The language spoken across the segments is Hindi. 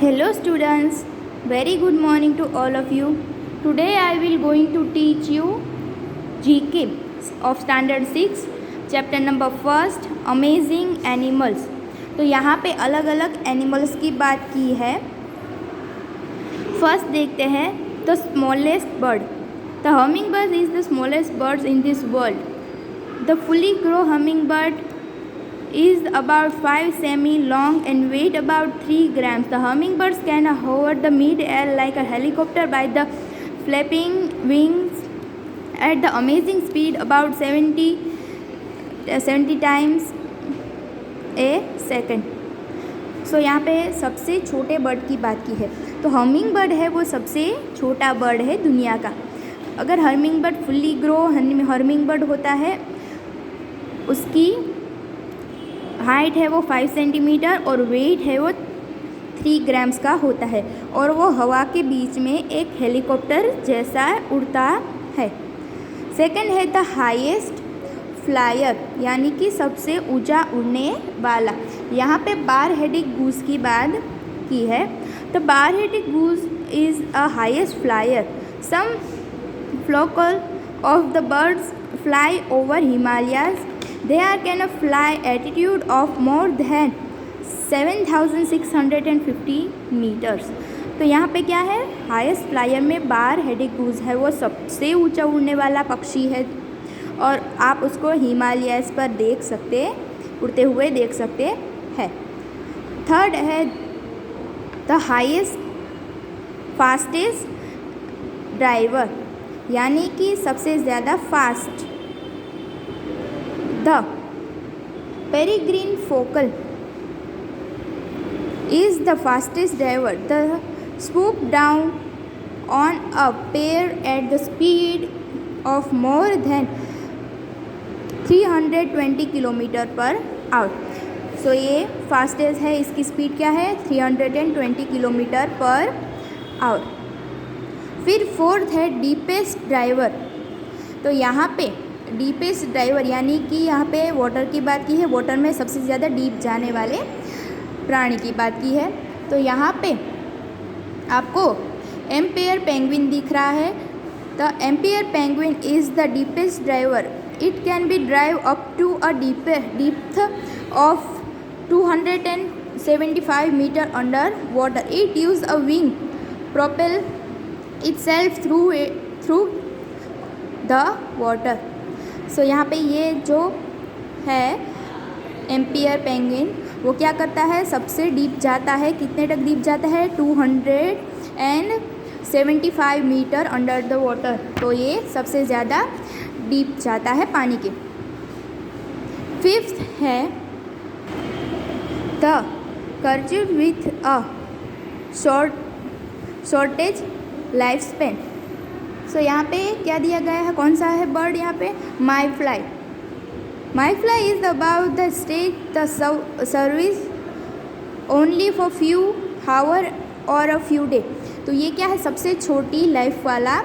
Hello students, very good morning to all of you. Today I will going to teach you GK of standard 6 chapter number 1 amazing animals. तो यहाँ पे अलग अलग एनिमल्स की बात की है। फर्स्ट देखते हैं the smallest bird. The humming bird is the smallest birds in this world. The fully grow humming bird is about 5 semi long and weight about 3 grams. The hummingbirds can hover the mid-air like a helicopter by the flapping wings at the amazing speed about 70 times a second. सो यहाँ पे सबसे छोटे बर्ड की बात की है। तो हमिंग बर्ड है वो सबसे छोटा बर्ड है दुनिया का। अगर humming bird fully grow humming bird होता है, उसकी हाइट है वो 5 सेंटीमीटर और वेट है वो 3 ग्राम्स का होता है और वो हवा के बीच में एक हेलीकॉप्टर जैसा उड़ता है। सेकंड है द हाईएस्ट फ्लायर, यानी कि सबसे ऊंचा उड़ने वाला। यहाँ पे बार हेडेड गूस की बात की है। The bar headed goose is a highest flyer. Some flock of the birds fly over Himalayas. They can fly altitude of more than 7,650 meters. तो यहाँ पे क्या है, हाईएस्ट फ्लायर में बार हेडेड गूस है, वो सबसे ऊंचा उड़ने वाला पक्षी है और आप उसको हिमालयस पर देख सकते, उड़ते हुए देख सकते हैं। थर्ड है द हाईएस्ट फास्टेस्ट ड्राइवर, यानी कि सबसे ज़्यादा fast. The peregrine falcon is the fastest driver. The swoop down on a pair at the speed of more than 320 km/h. सो ये फास्टेस्ट है, इसकी स्पीड क्या है 320 km/h। फिर फोर्थ है डीपेस्ट ड्राइवर। तो यहाँ पे डीपेस्ट ड्राइवर यानी कि यहाँ पे वाटर की बात की है, वाटर में सबसे ज़्यादा डीप जाने वाले प्राणी की बात की है। तो यहाँ पे आपको एम्पेयर पेंगुइन दिख रहा है। The emperor penguin is the deepest driver. It can be drive up to a depth of 275 metre under water. It use a wing propel itself through the water. So यहाँ पे ये जो है एम्पियर पेंगुइन, वो क्या करता है, सबसे डीप जाता है। कितने तक डीप जाता है 275 मीटर अंडर द वाटर। तो ये सबसे ज़्यादा डीप जाता है पानी के। फिफ्थ है the creature with a shortage life span. So यहाँ पे क्या दिया गया है, कौन सा है बर्ड यहाँ पे, mayfly. Mayfly is about the stage the service only for few hour और अ फ्यू डे। तो ये क्या है, सबसे छोटी लाइफ वाला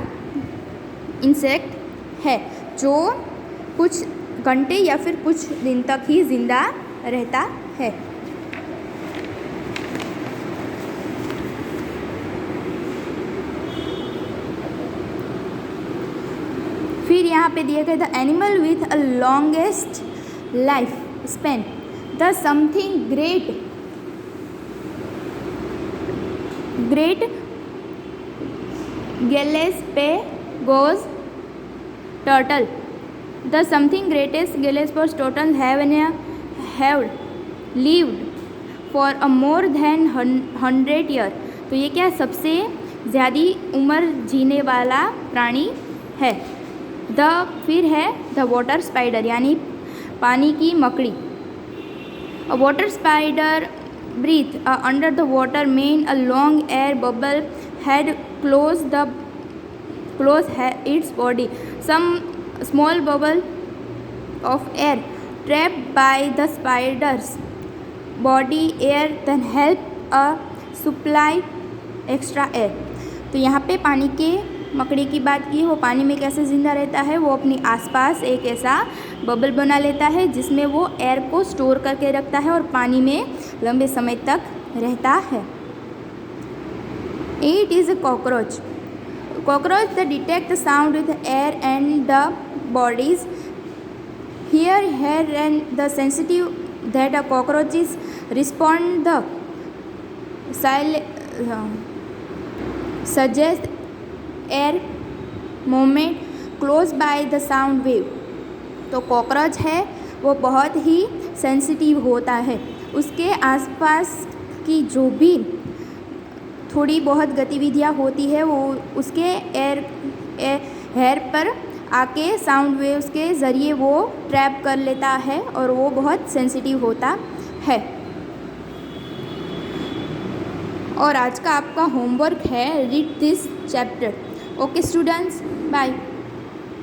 इंसेक्ट है जो कुछ घंटे या फिर कुछ दिन तक ही जिंदा रहता है। फिर यहाँ पे दिया गया the animal with a longest life span. The something great Galapagos turtle. The something greatest Galapagos turtle have lived for a more than 100 year. तो ये क्या सबसे ज़्यादा उम्र जीने वाला प्राणी है। फिर है द वाटर स्पाइडर, यानी पानी की मकड़ी। A water spider breathe under the water main a long air bubble head close its body. Some small bubble of air trapped by the spider's body air then help a supply extra air. तो यहाँ पे पानी के मकड़ी की बात की, वो पानी में कैसे ज़िंदा रहता है, वो अपनी आसपास एक ऐसा बबल बना लेता है जिसमें वो एयर को स्टोर करके रखता है और पानी में लंबे समय तक रहता है। It is a cockroach. Cockroach that detect the sound with air and the bodies. Here and the sensitive that a cockroaches respond the suggest air movement close by the sound wave. तो कॉकरोच है वो बहुत ही सेंसिटिव होता है, उसके आसपास की जो भी थोड़ी बहुत गतिविधियाँ होती है वो उसके हेयर पर आके साउंड वेव्स के ज़रिए वो ट्रैप कर लेता है और वो बहुत सेंसिटिव होता है। और आज का आपका होमवर्क है read this chapter. Okay students, bye.